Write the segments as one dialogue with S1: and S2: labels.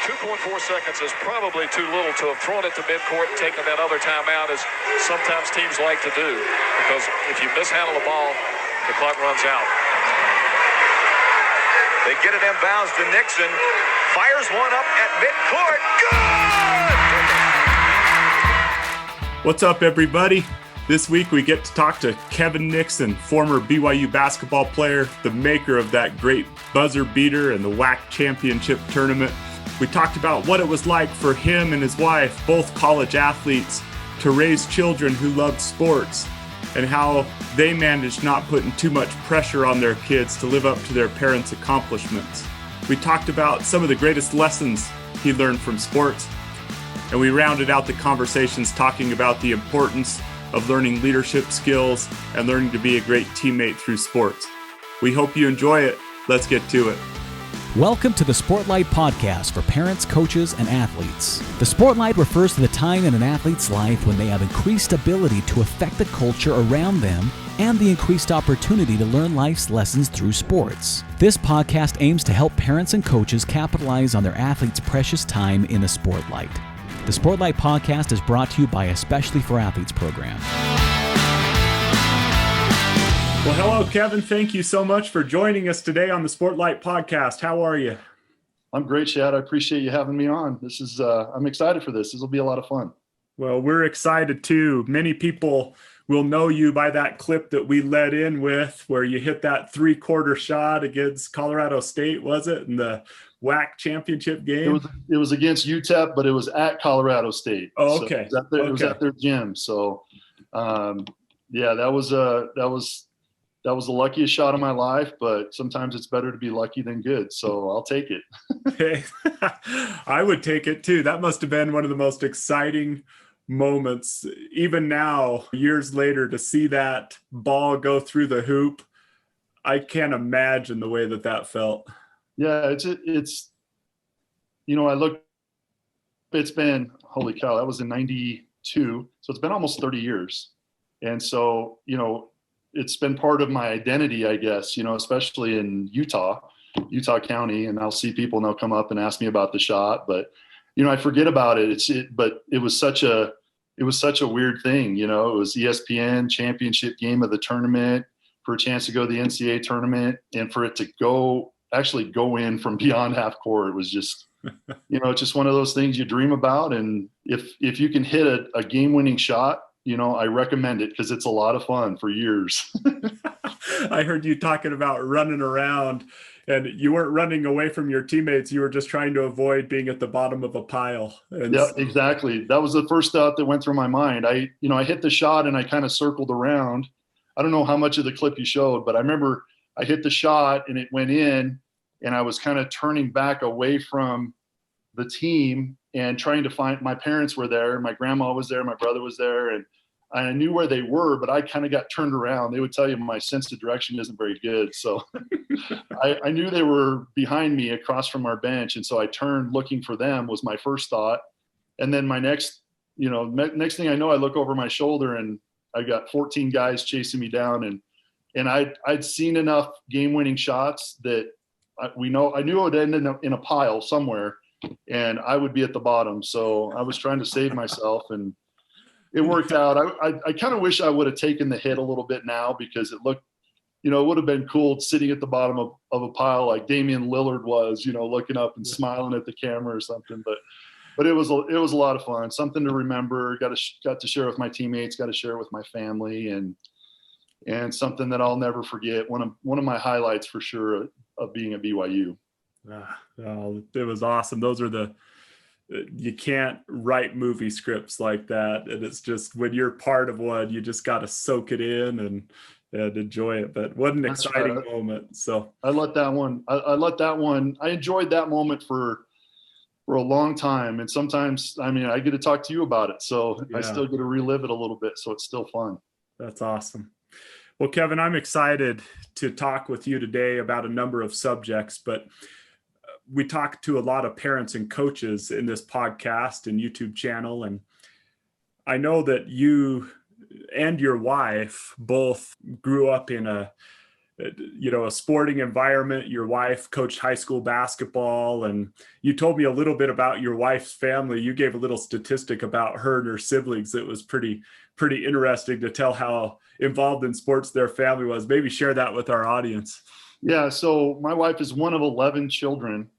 S1: 2.4 seconds is probably too little to have thrown it to midcourt and taken that other timeout, as sometimes teams like to do, because if you mishandle the ball, the clock runs out.
S2: They get it inbounds to Nixon. Fires one up at midcourt. Good!
S3: What's up, everybody? This week we get to talk to Kevin Nixon, former BYU basketball player, the maker of that great buzzer beater and the WAC championship tournament. We talked about what it was like for him and his wife, both college athletes, to raise children who loved sports, and how they managed not putting too much pressure on their kids to live up to their parents' accomplishments. We talked about some of the greatest lessons he learned from sports, and we rounded out the conversations talking about the importance of learning leadership skills and learning to be a great teammate through sports. We hope you enjoy it. Let's get to it.
S4: Welcome to the Sportlight podcast for parents, coaches, and athletes. The Sportlight refers to the time in an athlete's life when they have increased ability to affect the culture around them and the increased opportunity to learn life's lessons through sports. This podcast aims to help parents and coaches capitalize on their athletes' precious time in the Sportlight. The Sportlight podcast is brought to you by Especially for Athletes program.
S3: Well, hello, Kevin. Thank you so much for joining us today on the Sportlight podcast. How are you?
S5: I'm great, Shad. I appreciate you having me on. This is I'm excited for this. This will be a lot of fun.
S3: Well, we're excited too. Many people will know you by that clip that we led in with, where you hit that three-quarter shot against Colorado State, was it, in the WAC championship game?
S5: It was against UTEP, but it was at Colorado State.
S3: Oh, okay.
S5: So it was at their gym. So, yeah, that was the luckiest shot of my life, but sometimes it's better to be lucky than good. So I'll take it.
S3: Hey, I would take it too. That must have been one of the most exciting moments, even now, years later, to see that ball go through the hoop. I can't imagine the way that felt.
S5: Yeah, it's, it's been, holy cow, that was in 92. So it's been almost 30 years. And so, it's been part of my identity, I guess, especially in Utah County. And I'll see people and they'll come up and ask me about the shot, but, I forget about it. But it was such a weird thing. It was ESPN championship game of the tournament for a chance to go to the NCAA tournament, and for it to actually go in from beyond half court. It was just, it's just one of those things you dream about. And if you can hit a game-winning shot, I recommend it because it's a lot of fun for years.
S3: I heard you talking about running around, and you weren't running away from your teammates. You were just trying to avoid being at the bottom of a pile.
S5: Yeah, exactly. That was the first thought that went through my mind. I hit the shot and I kind of circled around. I don't know how much of the clip you showed, but I remember I hit the shot and it went in, and I was kind of turning back away from the team and trying to find, my parents were there, my grandma was there, my brother was there, and I knew where they were, but I kind of got turned around. They would tell you my sense of direction isn't very good. So I knew they were behind me across from our bench. And so I turned looking for them was my first thought. And then my next thing I know, I look over my shoulder and I got 14 guys chasing me down. And I'd seen enough game-winning shots that I knew it would end in a pile somewhere and I would be at the bottom. So I was trying to save myself, and it worked out. I kind of wish I would have taken the hit a little bit now, because it looked, it would have been cool sitting at the bottom of a pile like Damian Lillard was, looking up and smiling at the camera or something. But it was a lot of fun, something to remember. Got to share with my teammates, got to share with my family, and something that I'll never forget. One of my highlights for sure of being at BYU.
S3: It was awesome. Those are you can't write movie scripts like that. And it's just, when you're part of one, you just got to soak it in and enjoy it. But what an exciting moment. So
S5: I enjoyed that moment for a long time. And sometimes, I get to talk to you about it. So yeah. I still get to relive it a little bit. So it's still fun.
S3: That's awesome. Well, Kevin, I'm excited to talk with you today about a number of subjects, but we talk to a lot of parents and coaches in this podcast and YouTube channel. And I know that you and your wife both grew up in a a sporting environment. Your wife coached high school basketball, and you told me a little bit about your wife's family. You gave a little statistic about her and her siblings. It was pretty interesting to tell how involved in sports their family was. Maybe share that with our audience.
S5: Yeah. So my wife is one of 11 children,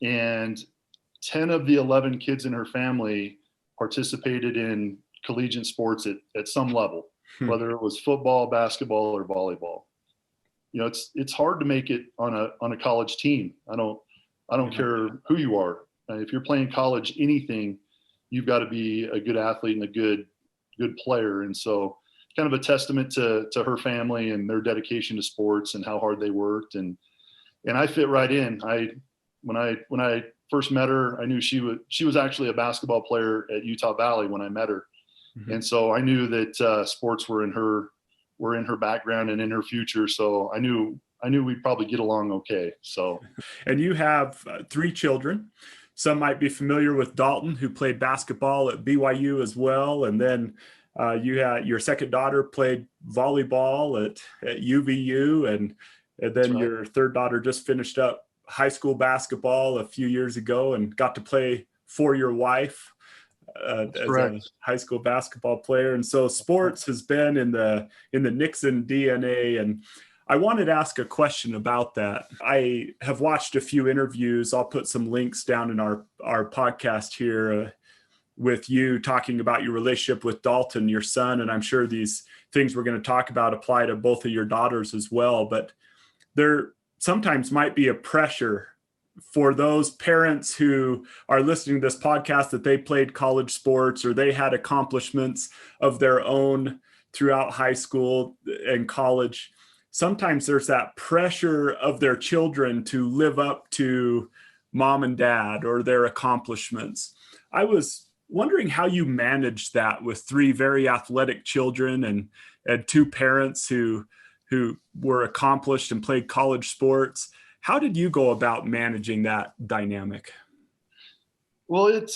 S5: and 10 of the 11 kids in her family participated in collegiate sports at some level, whether it was football, basketball, or volleyball. It's hard to make it on a college team. I don't care who you are. If you're playing college anything, you've got to be a good athlete and a good player. And so kind of a testament to her family and their dedication to sports and how hard they worked. And I fit right in. When I first met her, I knew she was actually a basketball player at Utah Valley when I met her. Mm-hmm. And so I knew that sports were in her background and in her future. So I knew we'd probably get along okay. So,
S3: and you have 3 children. Some might be familiar with Dalton, who played basketball at BYU as well. And then you had your second daughter played volleyball at UVU. And then your third daughter just finished up high school basketball a few years ago and got to play for your wife as a high school basketball player. And so sports has been in the Nixon DNA. And I wanted to ask a question about that. I have watched a few interviews. I'll put some links down in our podcast here with you talking about your relationship with Dalton, your son. And I'm sure these things we're going to talk about apply to both of your daughters as well. But there sometimes might be a pressure for those parents who are listening to this podcast that they played college sports or they had accomplishments of their own throughout high school and college. Sometimes there's that pressure of their children to live up to mom and dad or their accomplishments. I was wondering how you managed that with 3 very athletic children and 2 parents who were accomplished and played college sports. How did you go about managing that dynamic?
S5: Well, it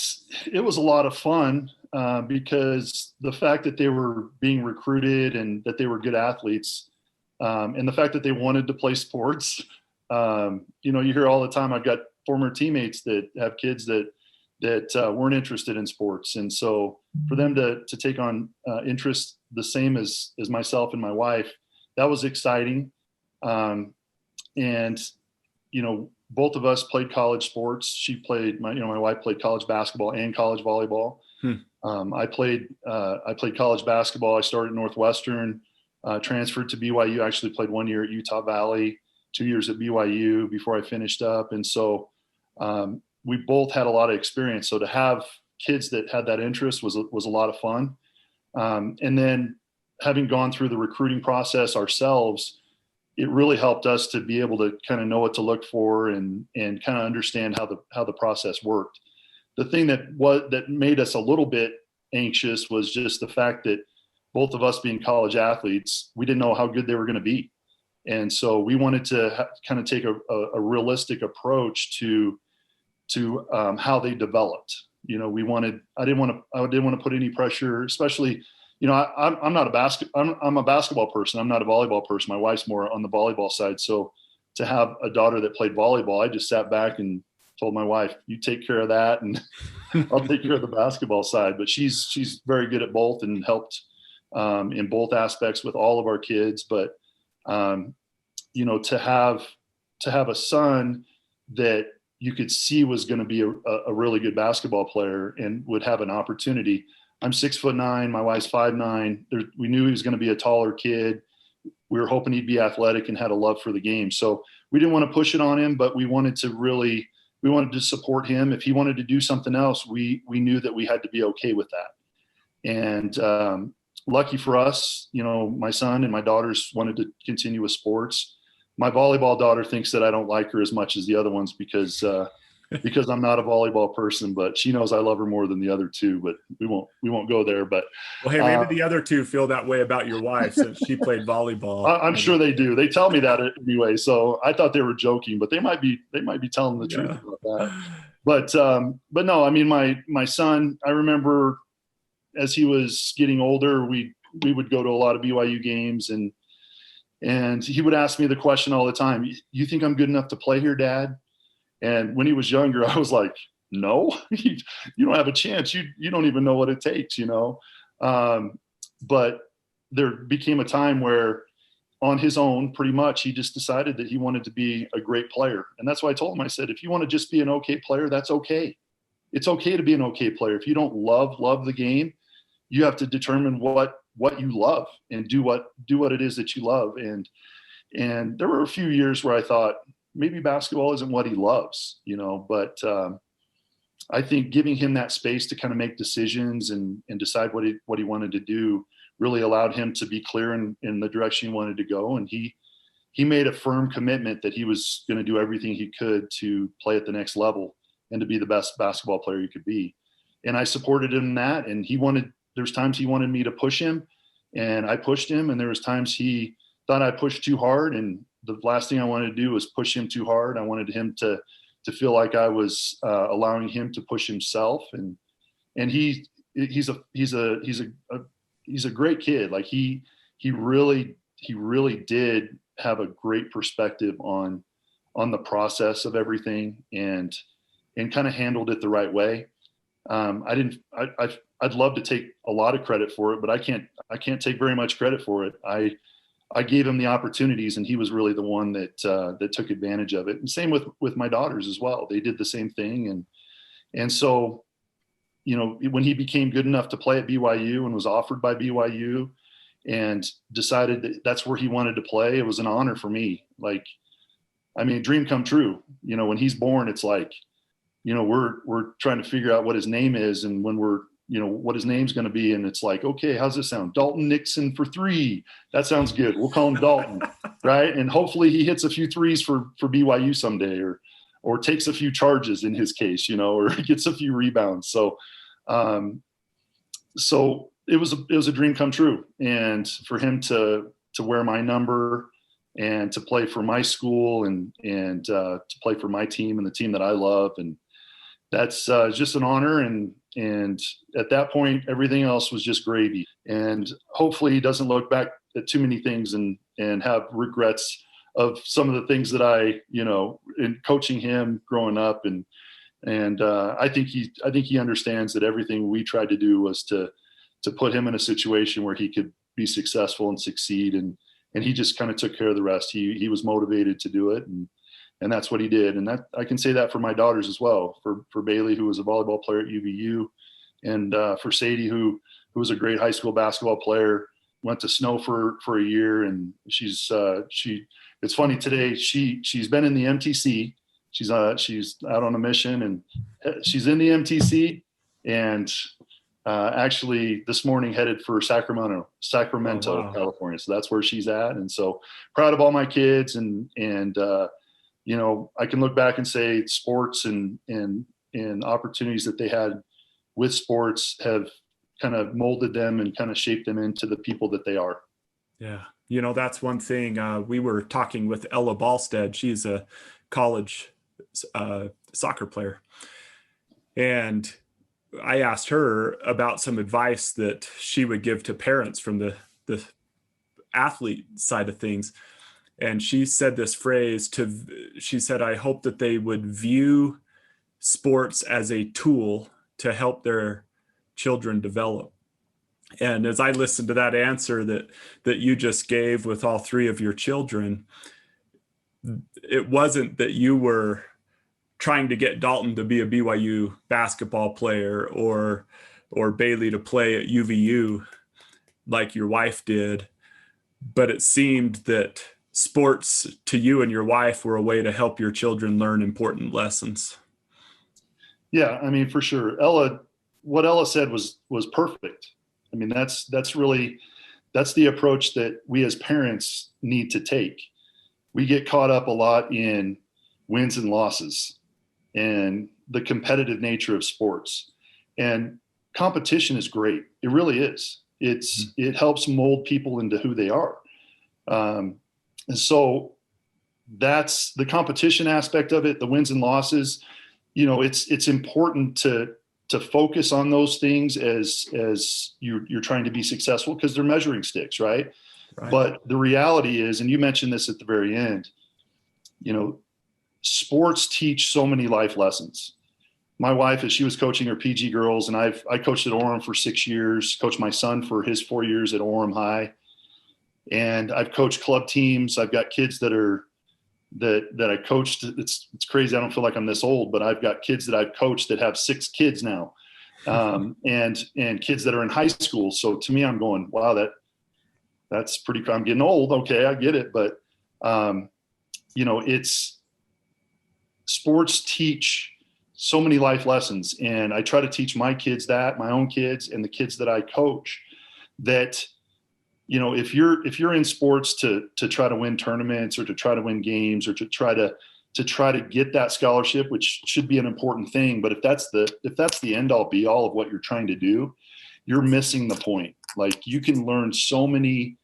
S5: was a lot of fun because the fact that they were being recruited and that they were good athletes, and the fact that they wanted to play sports. You hear all the time, I've got former teammates that have kids that weren't interested in sports. And so for them to take on interest the same as myself and my wife, that was exciting. And both of us played college sports. She played, my wife played college basketball and college volleyball. I played college basketball. I started at Northwestern, transferred to BYU, actually played 1 year at Utah Valley, 2 years at BYU before I finished up. And so we both had a lot of experience. So to have kids that had that interest was a lot of fun. And then having gone through the recruiting process ourselves, it really helped us to be able to kind of know what to look for and kind of understand how the process worked. The thing that made us a little bit anxious was just the fact that both of us being college athletes, we didn't know how good they were going to be. And so we wanted to kind of take a realistic approach to how they developed. I didn't want to put any pressure, especially, I'm not I'm a basketball person. I'm not a volleyball person. My wife's more on the volleyball side. So to have a daughter that played volleyball, I just sat back and told my wife, you take care of that and I'll take care of the basketball side. But she's very good at both and helped in both aspects with all of our kids. But, to have a son that you could see was going to be a really good basketball player and would have an opportunity. I'm 6'9", my wife's 5'9". We knew he was going to be a taller kid. We were hoping he'd be athletic and had a love for the game. So we didn't want to push it on him, but we wanted to support him. If he wanted to do something else, we knew that we had to be okay with that. And lucky for us, my son and my daughters wanted to continue with sports. My volleyball daughter thinks that I don't like her as much as the other ones because I'm not a volleyball person, but she knows I love her more than the other 2, but we won't go there. But
S3: well, hey, maybe the other 2 feel that way about your wife since she played volleyball.
S5: I'm sure they do. They tell me that anyway. So I thought they were joking, but they might be telling the truth about that. But no, I mean, my son, I remember as he was getting older, we would go to a lot of BYU games and And he would ask me the question all the time, you think I'm good enough to play here, Dad? And when he was younger, I was like, no, you don't have a chance. You don't even know what it takes, But there became a time where on his own, pretty much, he just decided that he wanted to be a great player. And that's why I told him, I said, if you want to just be an okay player, that's okay. It's okay to be an okay player. If you don't love the game, you have to determine what you love and do what it is that you love. And there were a few years where I thought maybe basketball isn't what he loves, but I think giving him that space to kind of make decisions and decide what he wanted to do really allowed him to be clear in the direction he wanted to go. And he made a firm commitment that he was going to do everything he could to play at the next level and to be the best basketball player he could be. And I supported him in that. And there's times he wanted me to push him, and I pushed him. And there was times he thought I pushed too hard. And the last thing I wanted to do was push him too hard. I wanted him to feel like I was allowing him to push himself. And he's a great kid. Like he really did have a great perspective on the process of everything and kind of handled it the right way. I'd love to take a lot of credit for it, but I can't take very much credit for it. I gave him the opportunities, and he was really the one that took advantage of it. And same with my daughters as well. They did the same thing. And so, when he became good enough to play at BYU and was offered by BYU and decided that that's where he wanted to play, it was an honor for me. Like, I mean, a dream come true. When he's born, it's like, we're trying to figure out what his name is, and when we're, what his name's going to be. And it's like, okay, how's this sound? Dalton Nixon for 3. That sounds good. We'll call him Dalton. Right. And hopefully he hits a few threes for BYU someday, or takes a few charges in his case, or gets a few rebounds. So it was a dream come true. And for him to wear my number and to play for my school and to play for my team and the team that I love. And that's just an honor. And at that point, everything else was just gravy. And hopefully he doesn't look back at too many things and have regrets of some of the things that I, in coaching him growing up. And I think he understands that everything we tried to do was to put him in a situation where he could be successful and succeed. And he just kind of took care of the rest. He was motivated to do it. And that's what he did. And that I can say that for my daughters as well, for Bailey, who was a volleyball player at UVU, and for Sadie, who was a great high school basketball player, went to Snow for a year. And it's funny today, she's been in the MTC. She's out on a mission, and she's in the MTC, and actually this morning headed for Sacramento,
S3: Oh, wow.
S5: California. So that's where she's at. And so proud of all my kids, and I can look back and say sports and opportunities that they had with sports have kind of molded them and kind of shaped them into the people that they are.
S3: Yeah. That's one thing. We were talking with Ella Ballstead. She's a college soccer player. And I asked her about some advice that she would give to parents from the athlete side of things. And she said this phrase she said, I hope that they would view sports as a tool to help their children develop. And as I listened to that answer that you just gave with all 3 of your children, it wasn't that you were trying to get Dalton to be a BYU basketball player or Bailey to play at UVU like your wife did, but it seemed that sports to you and your wife were a way to help your children learn important lessons.
S5: Yeah, I mean, for sure. What Ella said was perfect. I mean, that's the approach that we as parents need to take. We get caught up a lot in wins and losses and the competitive nature of sports. And competition is great. It really is. It helps mold people into who they are. And so that's the competition aspect of it, the wins and losses. It's important to focus on those things as you're trying to be successful, because they're measuring sticks, right?
S3: Right.
S5: But the reality is, and you mentioned this at the very end, sports teach so many life lessons. My wife, as she was coaching her PG girls, and I coached at Orem for 6 years, coached my son for his 4 years at Orem High. And I've coached club teams. I've got kids that I coached. It's crazy. I don't feel like I'm this old, but I've got kids that I've coached that have 6 kids now, and kids that are in high school. So to me, I'm going, wow, that's pretty. I'm getting old. Okay, I get it, but it's sports teach so many life lessons, and I try to teach my kids that, my own kids, and the kids that I coach, that if you're in sports to try to win tournaments or to try to win games or to try to get that scholarship, which should be an important thing, but if that's the end all be all of what you're trying to do, you're missing the point. Like, you can learn so many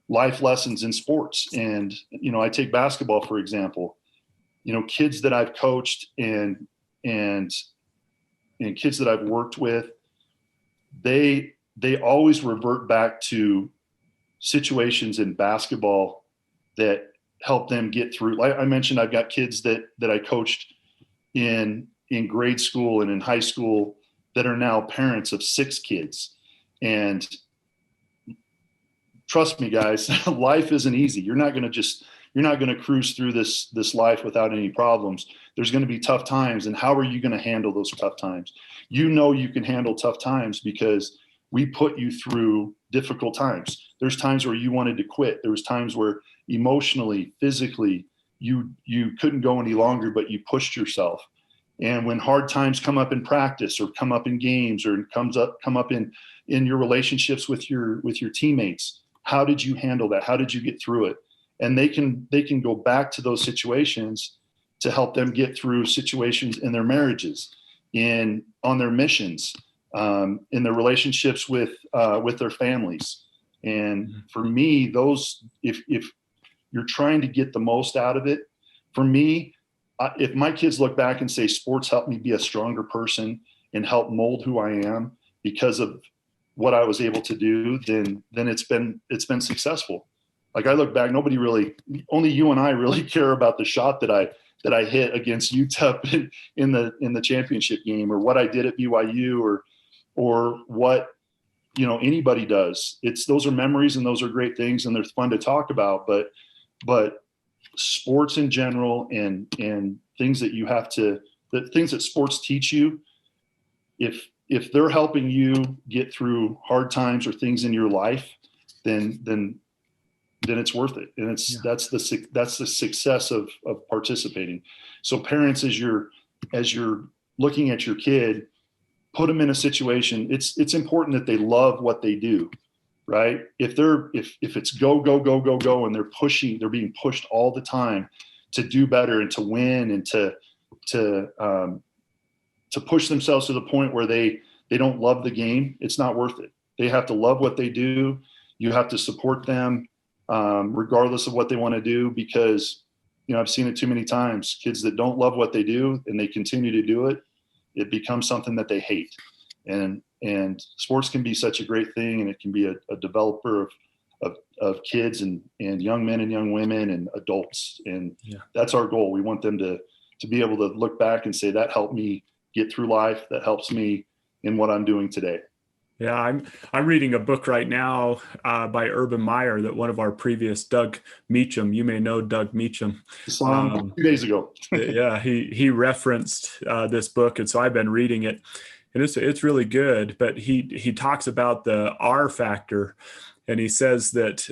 S5: life lessons in sports. And I take basketball for example. Kids that I've coached and kids that I've worked with, they always revert back to situations in basketball that help them get through. Like I mentioned, I've got kids that I coached in grade school and in high school that are now parents of 6 kids. And trust me, guys, life isn't easy. You're not going to cruise through this life without any problems. There's going to be tough times. And how are you going to handle those tough times? You can handle tough times because we put you through difficult times. There's times where you wanted to quit. There was times where emotionally, physically, you couldn't go any longer, but you pushed yourself. And when hard times come up in practice or come up in games or come up in your relationships with your teammates, how did you handle that? How did you get through it? And they can go back to those situations to help them get through situations in their marriages, on their missions, in their relationships with their families. And for me, those, if you're trying to get the most out of it, for me, if my kids look back and say sports helped me be a stronger person and help mold who I am because of what I was able to do, then it's been successful. Like, I look back, only you and I really care about the shot that I hit against UTEP in the championship game, or what I did at BYU, or what anybody does. Those are memories, and those are great things, and they're fun to talk about. But sports in general and things that the things that sports teach you, if they're helping you get through hard times or things in your life, then it's worth it. And that's the success of participating. So parents, as you're looking at your kid, put them in a situation. It's important that they love what they do, right? If it's go, and they're being pushed all the time to do better and to win and to push themselves to the point where they don't love the game, it's not worth it. They have to love what they do. You have to support them, regardless of what they want to do, because I've seen it too many times. Kids that don't love what they do and they continue to do it, it becomes something that they hate. And sports can be such a great thing, and it can be a developer of kids and young men and young women and adults. And that's our goal. We want them to be able to look back and say, that helped me get through life. That helps me in what I'm doing today.
S3: Yeah, I'm reading a book right now by Urban Meyer that one of our previous, Doug Meacham, you may know Doug Meacham.
S5: 2 days ago.
S3: Yeah, he referenced this book, and so I've been reading it, and it's really good. But he talks about the R factor, and he says that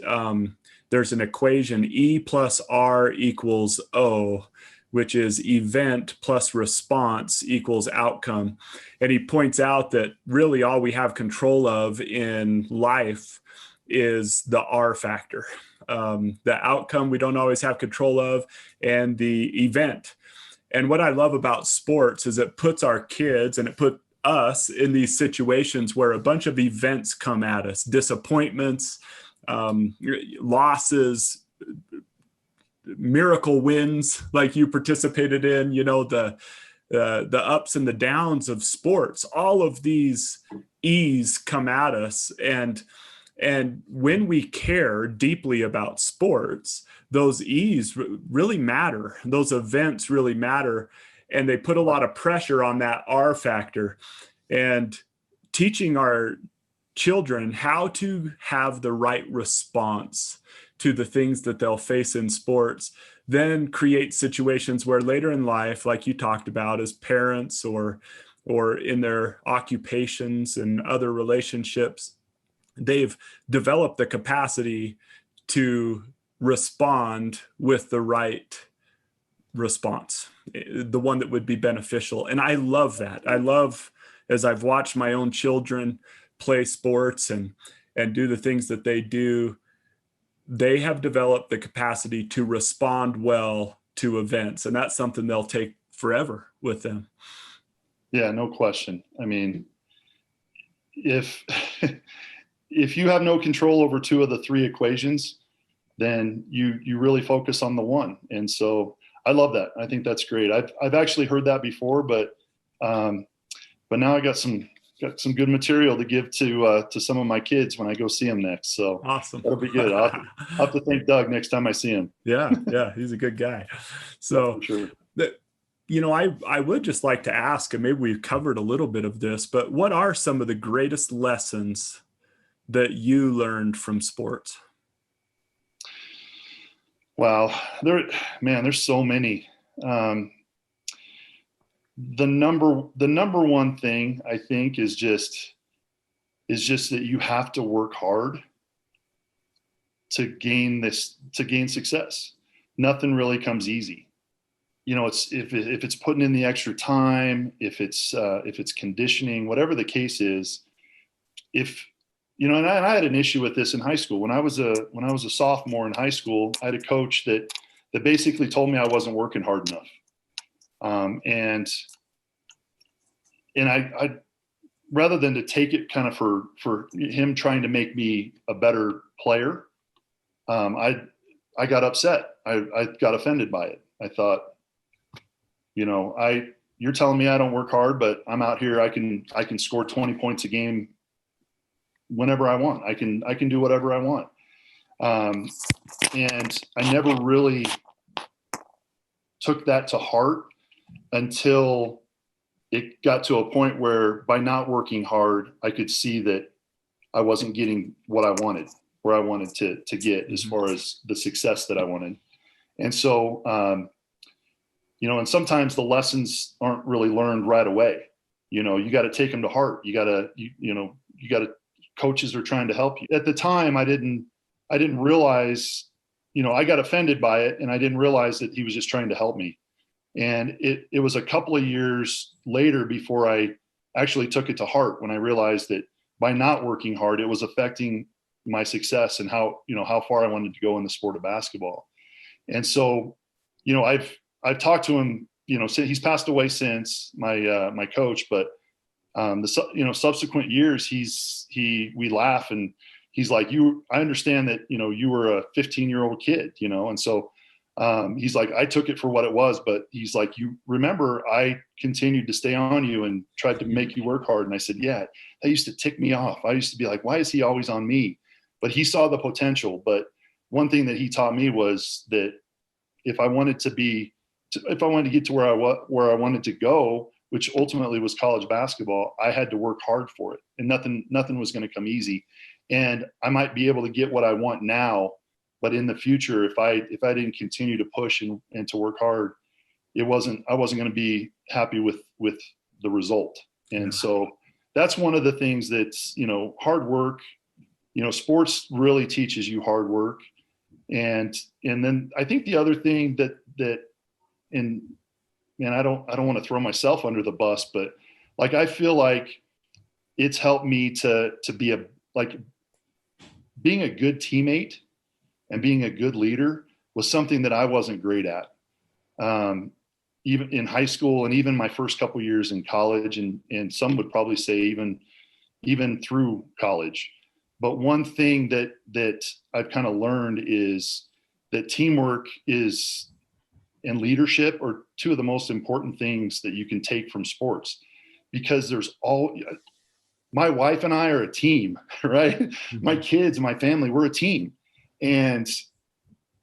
S3: there's an equation, E plus R equals O, which is event plus response equals outcome. And he points out that really all we have control of in life is the R factor. The outcome we don't always have control of, and the event. And what I love about sports is it puts our kids and it put us in these situations where a bunch of events come at us, disappointments, losses, miracle wins like you participated in, the ups and the downs of sports. All of these E's come at us, and And when we care deeply about sports, those E's really matter. Those events really matter. And they put a lot of pressure on that R factor. And teaching our children how to have the right response to the things that they'll face in sports then create situations where later in life, like you talked about, as parents or in their occupations and other relationships, they've developed the capacity to respond with the right response, the one that would be beneficial. And I love that. I love, as I've watched my own children play sports and do the things that they do, they have developed the capacity to respond well to events. And that's something they'll take forever with them.
S5: Yeah, no question. I mean, if you have no control over two of the three equations, then you really focus on the one. And so I love that. I think that's great. I've actually heard that before, but now I got some good material to give to some of my kids when I go see them next. So
S3: awesome.
S5: That'll be good. I'll have to thank Doug next time I see him.
S3: Yeah, he's a good guy. So,
S5: sure.
S3: I would just like to ask, and maybe we've covered a little bit of this, but what are some of the greatest lessons that you learned from sports?
S5: Wow, there's so many. The number one thing I think is just that you have to work hard to gain success. Nothing really comes easy. It's if it's putting in the extra time, if it's conditioning, whatever the case is. And I had an issue with this in high school. When I was a sophomore in high school, I had a coach that basically told me I wasn't working hard enough. And I rather than to take it kind of for him trying to make me a better player, I got upset. I got offended by it. I thought, you're telling me I don't work hard, but I'm out here. I can score 20 points a game whenever I want. I can do whatever I want. And I never really took that to heart until it got to a point where, by not working hard, I could see that I wasn't getting what I wanted, where I wanted to get as far as the success that I wanted. And so, and sometimes the lessons aren't really learned right away. You got to take them to heart. You got to, coaches are trying to help you. At the time, I didn't realize, I got offended by it, and I didn't realize that he was just trying to help me. And it was a couple of years later before I actually took it to heart, when I realized that by not working hard, it was affecting my success and how far I wanted to go in the sport of basketball. And so, I've talked to him, he's passed away since, my coach, but subsequent years, we laugh, and he's like, I understand that, you were a 15-year-old kid, and so he's like, I took it for what it was, but he's like, you remember, I continued to stay on you and tried to make you work hard. And I said, yeah, that used to tick me off. I used to be like, why is he always on me? But he saw the potential. But one thing that he taught me was that if I wanted to get to where I wanted to go, which ultimately was college basketball, I had to work hard for it, and nothing was going to come easy. And I might be able to get what I want now, but in the future, if I didn't continue to push and to work hard, I wasn't going to be happy with the result. And so that's one of the things that's, hard work. Sports really teaches you hard work. And then I think the other thing that I don't want to throw myself under the bus, but like, I feel like it's helped me to be being a good teammate and being a good leader was something that I wasn't great at. Even in high school, and even my first couple years in college, and some would probably say even through college. But one thing that I've kind of learned is that teamwork and leadership are two of the most important things that you can take from sports, because my wife and I are a team, right? Mm-hmm. My kids, my family, we're a team. And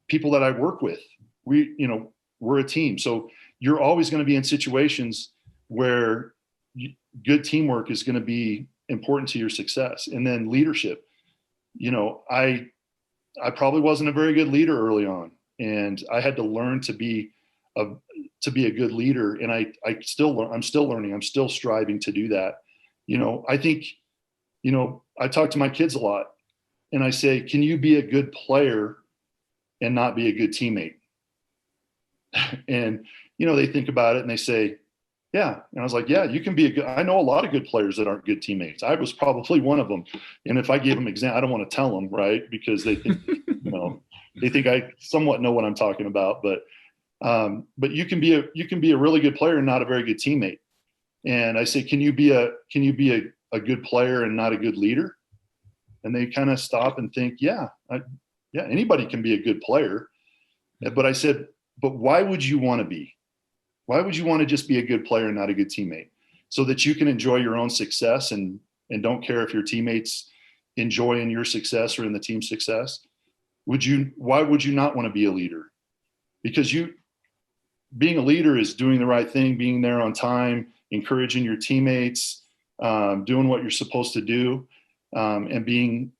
S5: people that I work with, we're a team. So you're always going to be in situations where good teamwork is going to be important to your success. And then leadership, I probably wasn't a very good leader early on, and I had to learn to be a good leader. And I'm still learning. I'm still striving to do that. I think, I talk to my kids a lot, and I say, can you be a good player and not be a good teammate? And, they think about it and they say, yeah. And I was like, yeah, you can be I know a lot of good players that aren't good teammates. I was probably one of them. And if I gave them I don't want to tell them, right? Because they think, they think I somewhat know what I'm talking about, but you can be a really good player and not a very good teammate. And I say, can you be a good player and not a good leader? And they kind of stop and think, yeah, anybody can be a good player. But I said, but why would you want to be? Why would you want to just be a good player and not a good teammate? So that you can enjoy your own success and don't care if your teammates enjoy in your success or in the team's success? Why would you not want to be a leader? Because being a leader is doing the right thing, being there on time, encouraging your teammates, doing what you're supposed to do, and being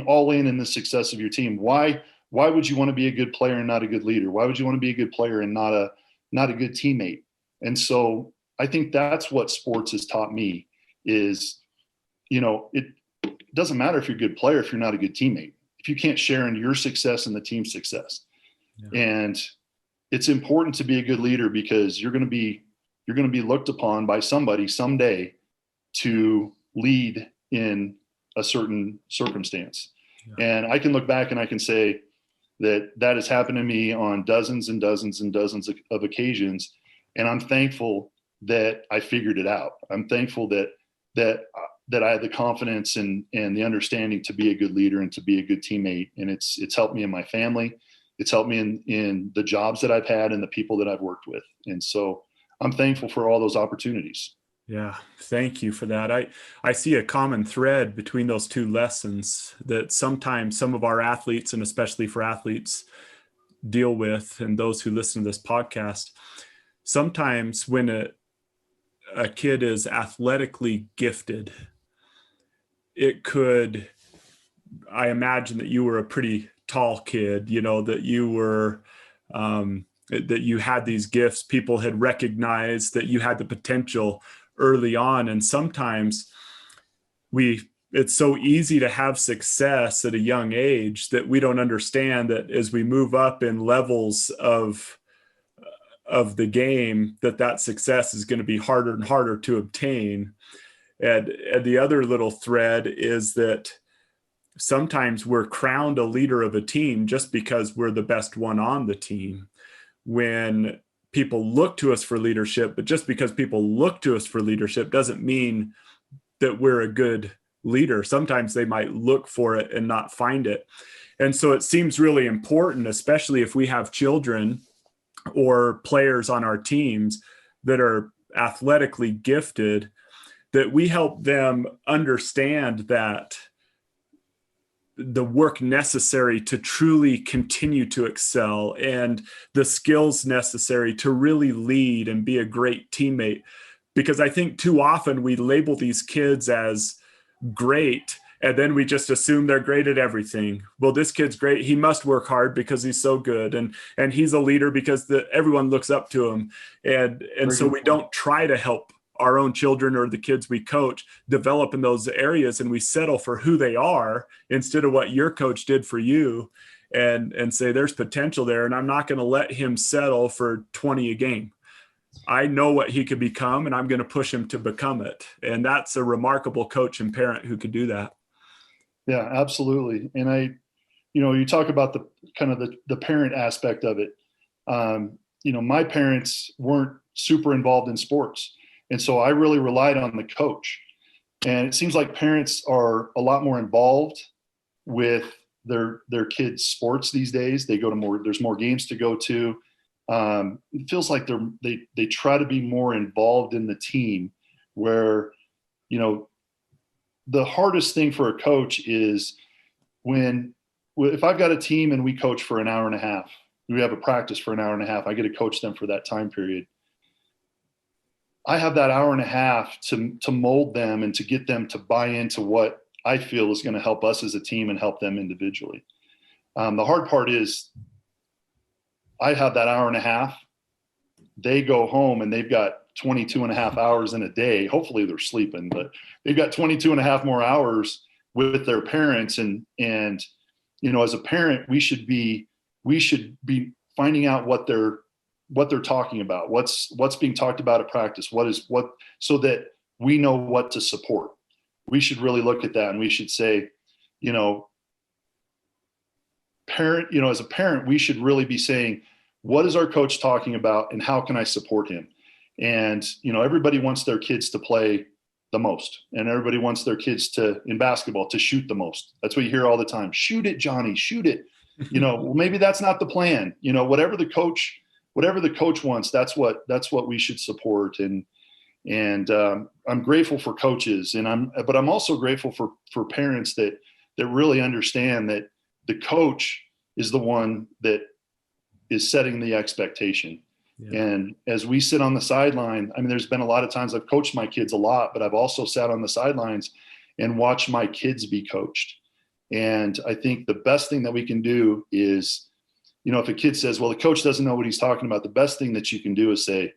S5: all in the success of your team. Why would you want to be a good player and not a good leader? Why would you want to be a good player and not a good teammate? And so I think that's what sports has taught me is, it doesn't matter if you're a good player if you're not a good teammate, if you can't share in your success and the team's success. Yeah. And it's important to be a good leader because you're going to be looked upon by somebody someday to lead in a certain circumstance. Yeah. And I can look back and I can say that has happened to me on dozens and dozens and dozens of occasions. And I'm thankful that I figured it out. I'm thankful that I had the confidence and the understanding to be a good leader and to be a good teammate. And it's helped me in my family. It's helped me in the jobs that I've had and the people that I've worked with. And so I'm thankful for all those opportunities.
S3: Yeah, thank you for that. I see a common thread between those two lessons that sometimes some of our athletes, and especially for athletes, deal with, and those who listen to this podcast. Sometimes when a kid is athletically gifted, I imagine that you were a pretty tall kid, that you were that you had these gifts. People had recognized that you had the potential early on. And sometimes it's so easy to have success at a young age that we don't understand that as we move up in levels of the game, that success is going to be harder and harder to obtain. And the other little thread is that sometimes we're crowned a leader of a team just because we're the best one on the team. When people look to us for leadership, but just because people look to us for leadership doesn't mean that we're a good leader. Sometimes they might look for it and not find it. And so it seems really important, especially if we have children or players on our teams that are athletically gifted, that we help them understand that the work necessary to truly continue to excel and the skills necessary to really lead and be a great teammate. Because I think too often we label these kids as great and then we just assume they're great at everything. Well, this kid's great. He must work hard because he's so good. And he's a leader because everyone looks up to him. And so we don't try to help our own children or the kids we coach develop in those areas, and we settle for who they are instead of what your coach did for you, and say there's potential there, and I'm not going to let him settle for 20 a game. I know what he could become, and I'm going to push him to become it. And that's a remarkable coach and parent who could do that.
S5: Yeah, absolutely. And you talk about the kind of the parent aspect of it. My parents weren't super involved in sports. And so I really relied on the coach. And it seems like parents are a lot more involved with their kids' sports these days. They go to there's more games to go to. It feels like they try to be more involved in the team, where the hardest thing for a coach is if I've got a team and we coach for an hour and a half, we have a practice for an hour and a half, I get to coach them for that time period. I have that hour and a half to mold them and to get them to buy into what I feel is going to help us as a team and help them individually. The hard part is I have that hour and a half. They go home and they've got 22 and a half hours in a day. Hopefully they're sleeping, but they've got 22 and a half more hours with their parents. And as a parent, we should be finding out what they're talking about, what's being talked about at practice, so that we know what to support. We should really look at that, and we should say, as a parent, we should really be saying, what is our coach talking about and how can I support him? And, everybody wants their kids to play the most, and everybody wants their kids in basketball to shoot the most. That's what you hear all the time. Shoot it, Johnny, shoot it. Well, maybe that's not the plan. Whatever the coach wants, that's what we should support. And I'm grateful for coaches, but I'm also grateful for parents that really understand that the coach is the one that is setting the expectation. Yeah. And as we sit on the sideline, there's been a lot of times I've coached my kids a lot, but I've also sat on the sidelines and watched my kids be coached. And I think the best thing that we can do is, if a kid says, well, the coach doesn't know what he's talking about, the best thing that you can do is say,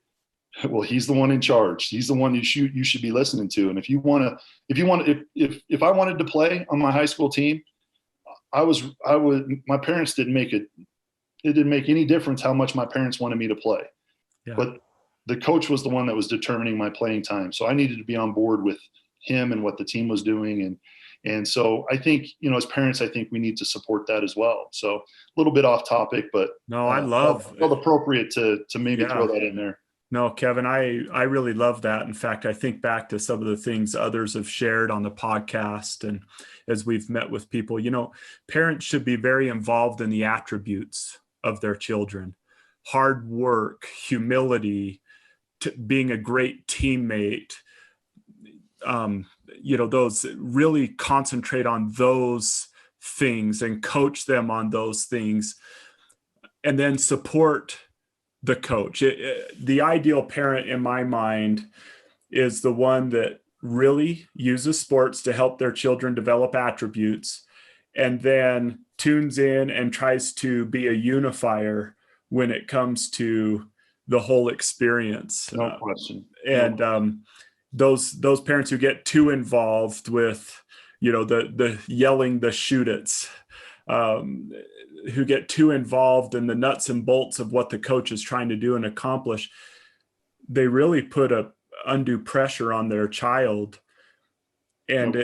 S5: well, he's the one in charge. He's the one you should be listening to. And if I wanted to play on my high school team, my parents didn't make it. It didn't make any difference how much my parents wanted me to play. Yeah. But the coach was the one that was determining my playing time. So I needed to be on board with him and what the team was doing. And so I think, as parents, I think we need to support that as well. So a little bit off topic, but
S3: no, I
S5: felt appropriate to maybe throw that in there.
S3: No, Kevin, I really love that. In fact, I think back to some of the things others have shared on the podcast. And as we've met with people, parents should be very involved in the attributes of their children: hard work, humility, being a great teammate. Those really concentrate on those things and coach them on those things, and then support the coach. The ideal parent in my mind is the one that really uses sports to help their children develop attributes, and then tunes in and tries to be a unifier when it comes to the whole experience.
S5: No question.
S3: And those parents who get too involved with, the yelling, the shoot-its, who get too involved in the nuts and bolts of what the coach is trying to do and accomplish, they really put a undue pressure on their child, and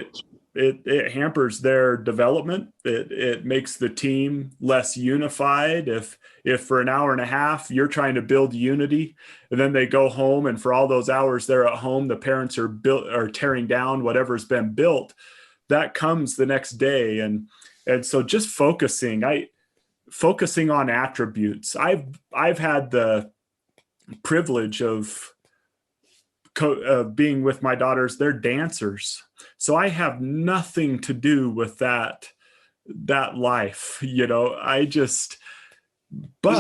S3: it hampers their development. It makes the team less unified. If for an hour and a half you're trying to build unity, and then they go home, and for all those hours they're at home, the parents are tearing down whatever's been built, that comes the next day. And so just focusing on attributes. I've had the privilege of being with my daughters. They're dancers, so I have nothing to do with that life. But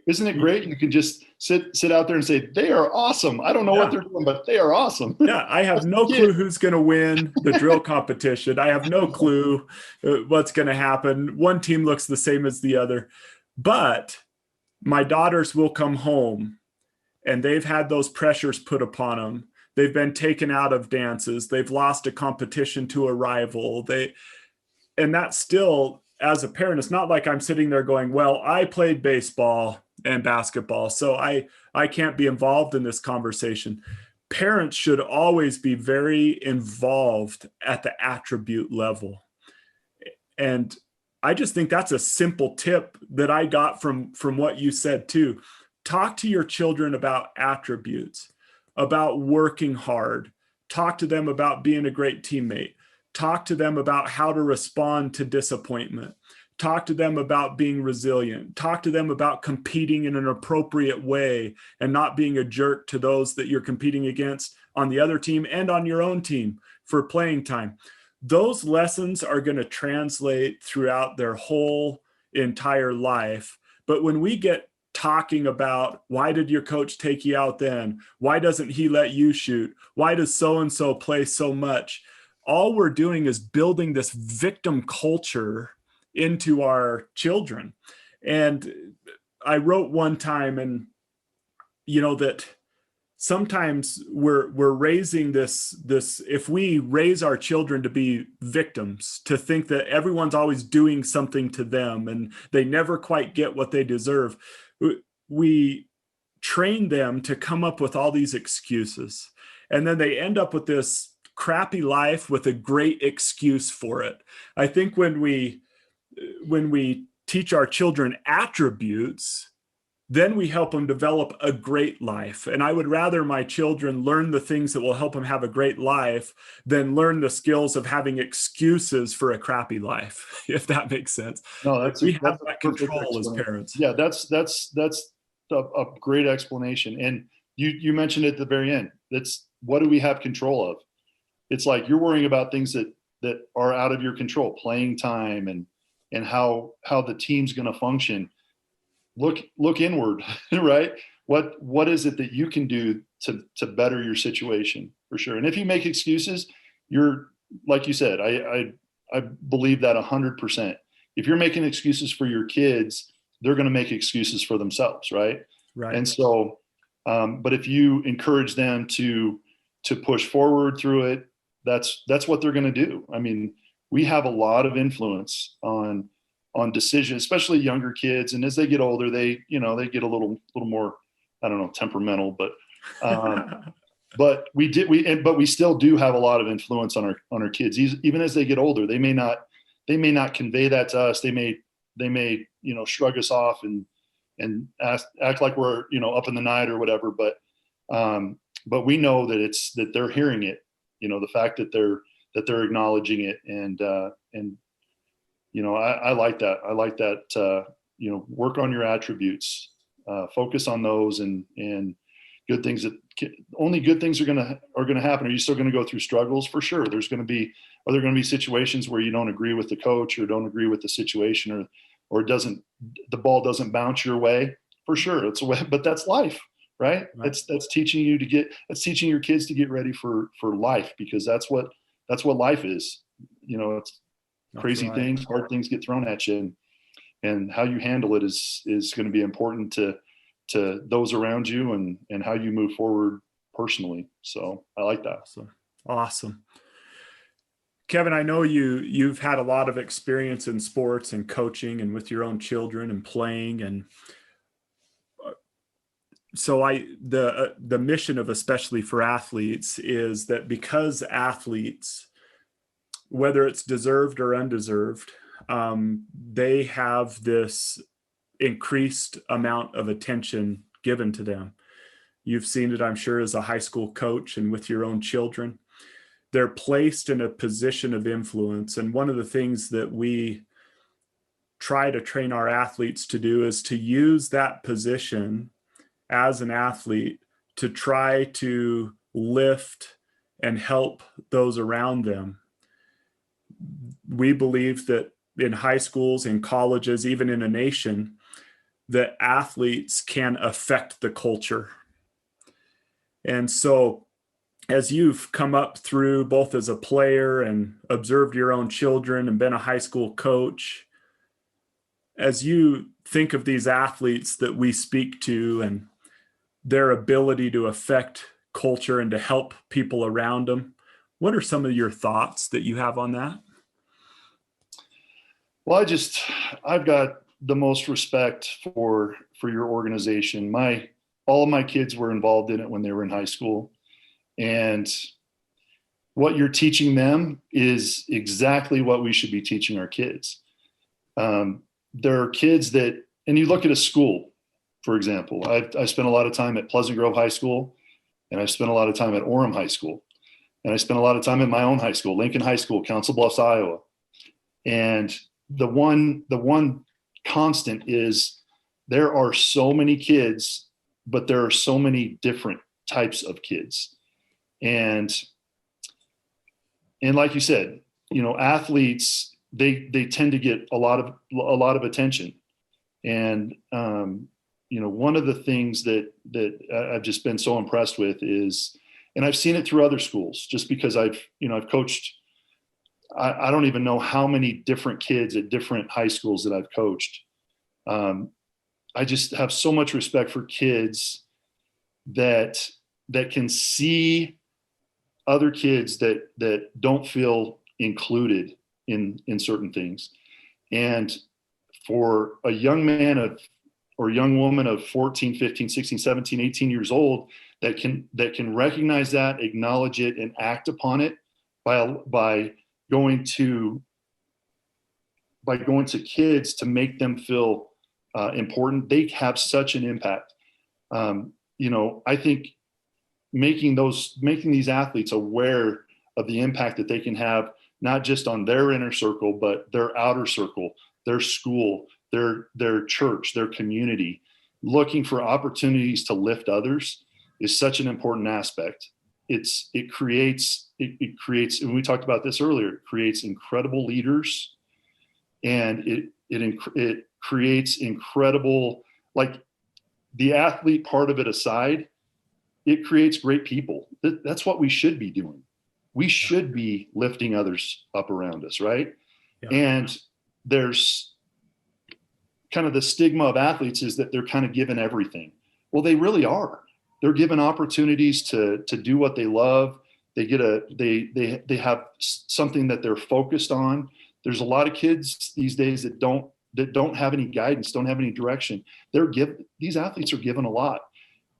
S5: Isn't it great? You can just sit out there and say, they are awesome. I don't know what they're doing, but they are awesome.
S3: Yeah, I have no clue who's going to win the drill competition. I have no clue what's going to happen. One team looks the same as the other, but my daughters will come home and they've had those pressures put upon them. They've been taken out of dances. They've lost a competition to a rival. And that's still, as a parent, it's not like I'm sitting there going, well, I played baseball and basketball, so I can't be involved in this conversation. Parents should always be very involved at the attribute level. And I just think that's a simple tip that I got from what you said too. Talk to your children about attributes, about working hard. Talk to them about being a great teammate. Talk to them about how to respond to disappointment. Talk to them about being resilient. Talk to them about competing in an appropriate way and not being a jerk to those that you're competing against on the other team and on your own team for playing time. Those lessons are going to translate throughout their whole entire life. But when we get talking about, why did your coach take you out then? Why doesn't he let you shoot? Why does so-and-so play so much? All we're doing is building this victim culture into our children. And I wrote one time, and that sometimes we're raising this, if we raise our children to be victims, to think that everyone's always doing something to them and they never quite get what they deserve, we train them to come up with all these excuses. And then they end up with this crappy life with a great excuse for it. I think when we teach our children attributes, then we help them develop a great life. And I would rather my children learn the things that will help them have a great life than learn the skills of having excuses for a crappy life, if that makes sense.
S5: No,
S3: we have that control as parents.
S5: Yeah, that's a great explanation. And you mentioned at the very end, that's what do we have control of? It's like you're worrying about things that are out of your control, playing time and how the team's going to function. Look inward, right? What is it that you can do to better your situation, for sure? And if you make excuses, you're, like you said, I believe that 100%. If you're making excuses for your kids, they're going to make excuses for themselves, right?
S3: Right.
S5: And so, but if you encourage them to push forward through it, that's what they're going to do. I mean, we have a lot of influence on decisions, especially younger kids. And as they get older, they get a little more, I don't know, temperamental, but but we still do have a lot of influence on our kids. Even as they get older, they may not convey that to us. They may shrug us off and act like we're up in the night or whatever. But we know that they're hearing it. The fact that they're acknowledging it, and I like that. I like that. Work on your attributes, focus on those, and good things only good things are gonna happen. Are you still gonna go through struggles? For sure. Are there gonna be situations where you don't agree with the coach or don't agree with the situation or the ball doesn't bounce your way? For sure. But that's life, right? That's teaching your kids to get ready for life, because that's what life is. It's crazy things, hard things get thrown at you, and how you handle it is going to be important to those around you and how you move forward personally. So I like that.
S3: Awesome. Kevin, I know you've had a lot of experience in sports and coaching and with your own children and playing, and so the mission of Especially for Athletes is that because athletes, whether it's deserved or undeserved, they have this increased amount of attention given to them. You've seen it, I'm sure, as a high school coach and with your own children. They're placed in a position of influence. And one of the things that we try to train our athletes to do is to use that position as an athlete to try to lift and help those around them. We believe that in high schools, in colleges, even in a nation, that athletes can affect the culture. And so as you've come up through both as a player and observed your own children and been a high school coach, as you think of these athletes that we speak to and their ability to affect culture and to help people around them, what are some of your thoughts that you have on that?
S5: Well, I've got the most respect for your organization. All of my kids were involved in it when they were in high school. And what you're teaching them is exactly what we should be teaching our kids. There are kids that, and you look at a school, for example, I spent a lot of time at Pleasant Grove High School, and I spent a lot of time at Orem High School, and I spent a lot of time at my own high school, Lincoln High School, Council Bluffs, Iowa. And the one constant is there are so many kids, but there are so many different types of kids. And like you said, athletes, they tend to get a lot of attention. And, one of the things that I've just been so impressed with is, and I've seen it through other schools, just because I've coached, I don't even know how many different kids at different high schools that I've coached. I just have so much respect for kids that can see other kids that don't feel included in certain things. And for a young man or young woman of 14, 15, 16, 17, 18 years old that can recognize that, acknowledge it, and act upon it by going to kids to make them feel important, they have such an impact. I think making these athletes aware of the impact that they can have, not just on their inner circle, but their outer circle, their school, their church, their community, looking for opportunities to lift others is such an important aspect. It creates, and we talked about this earlier, it creates incredible leaders, and it creates incredible, like, the athlete part of it aside, it creates great people. That's what we should be doing. We should be lifting others up around us, right? Yeah. And there's kind of the stigma of athletes is that they're kind of given everything. Well, they really are. They're given opportunities to do what they love. They get they have something that they're focused on. There's a lot of kids these days that don't have any guidance, don't have any direction. These athletes are given a lot.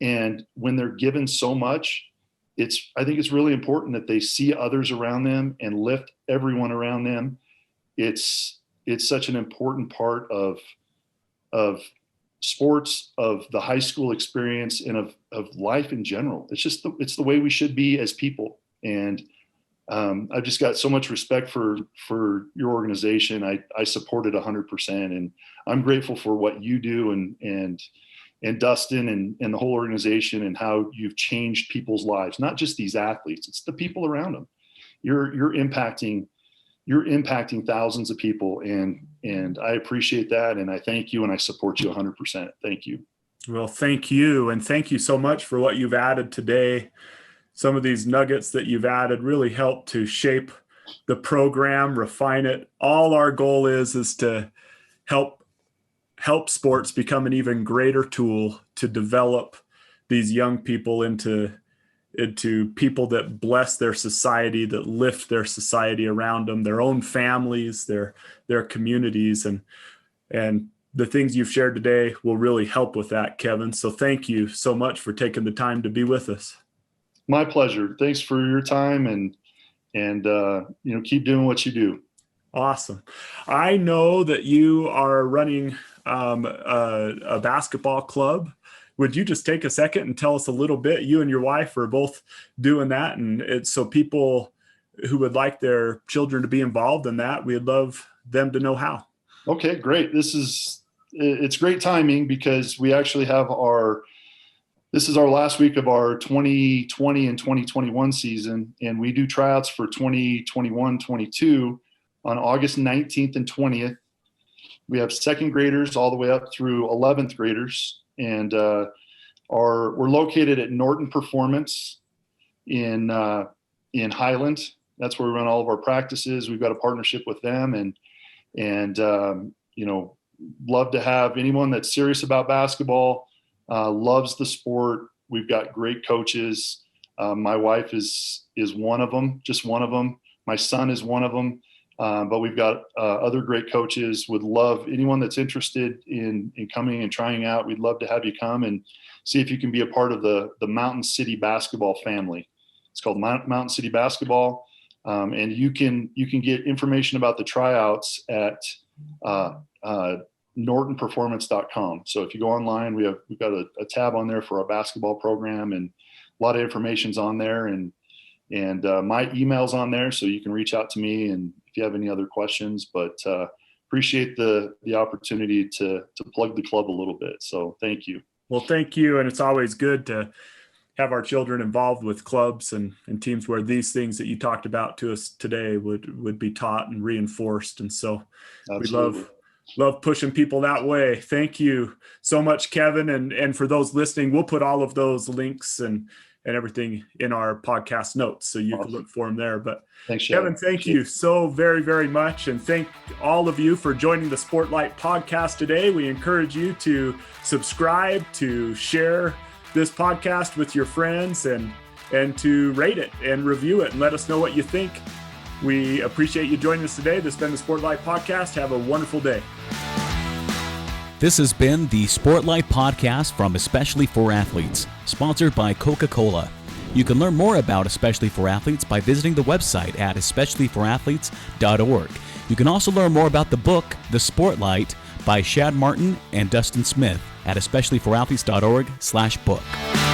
S5: And when they're given so much, I think it's really important that they see others around them and lift everyone around them. It's such an important part of sports, of the high school experience, and of life in general. It's the way we should be as people. And I've just got so much respect for your organization. I support it 100%, and I'm grateful for what you do and Dustin and the whole organization, and how you've changed people's lives, not just these athletes, it's the people around them. You're impacting thousands of people, and I appreciate that. And I thank you, and I support you 100%. Thank you.
S3: Well, thank you. And thank you so much for what you've added today. Some of these nuggets that you've added really help to shape the program, refine it. All our goal is to help sports become an even greater tool to develop these young people into people that bless their society, that lift their society around them, their own families, their communities. And the things you've shared today will really help with that, Kevin. So thank you so much for taking the time to be with us.
S5: My pleasure. Thanks for your time, and keep doing what you do.
S3: Awesome. I know that you are running a basketball club. Would you just take a second and tell us a little bit? You and your wife are both doing that, and it's so people who would like their children to be involved in that, we'd love them to know how.
S5: Okay, great. It's great timing, because we actually have this is our last week of our 2020 and 2021 season, and we do tryouts for 2021-22 on August 19th and 20th. We have second graders all the way up through 11th graders, and we're located at Norton Performance in Highland. That's where we run all of our practices. We've got a partnership with them, and love to have anyone that's serious about basketball, loves the sport. We've got great coaches. My wife is one of them, just one of them. My son is one of them. But we've got other great coaches. Would love anyone that's interested in coming and trying out. We'd love to have you come and see if you can be a part of the Mountain City Basketball family. It's called Mountain City Basketball, and you can get information about the tryouts at nortonperformance.com. So if you go online, we've got a tab on there for our basketball program, and a lot of information's on there, and my email's on there, so you can reach out to me and if you have any other questions. But appreciate the opportunity to plug the club a little bit. So thank you.
S3: Well, thank you. And it's always good to have our children involved with clubs and teams where these things that you talked about to us today would be taught and reinforced. And so
S5: Absolutely.
S3: we love pushing people that way. Thank you so much, Kevin. And for those listening, we'll put all of those links and everything in our podcast notes, so you can look for them there. But
S5: thanks, Shad.
S3: Kevin, thank you so very, very much. And thank all of you for joining the Sportlight podcast today. We encourage you to subscribe, to share this podcast with your friends, and to rate it and review it and let us know what you think. We appreciate you joining us today. This has been the Sportlight podcast. Have a wonderful day.
S4: This has been the Sportlight podcast from Especially for Athletes, sponsored by Coca-Cola. You can learn more about Especially for Athletes by visiting the website at especiallyforathletes.org. You can also learn more about the book, The Sportlight, by Shad Martin and Dustin Smith at especiallyforathletes.org/book.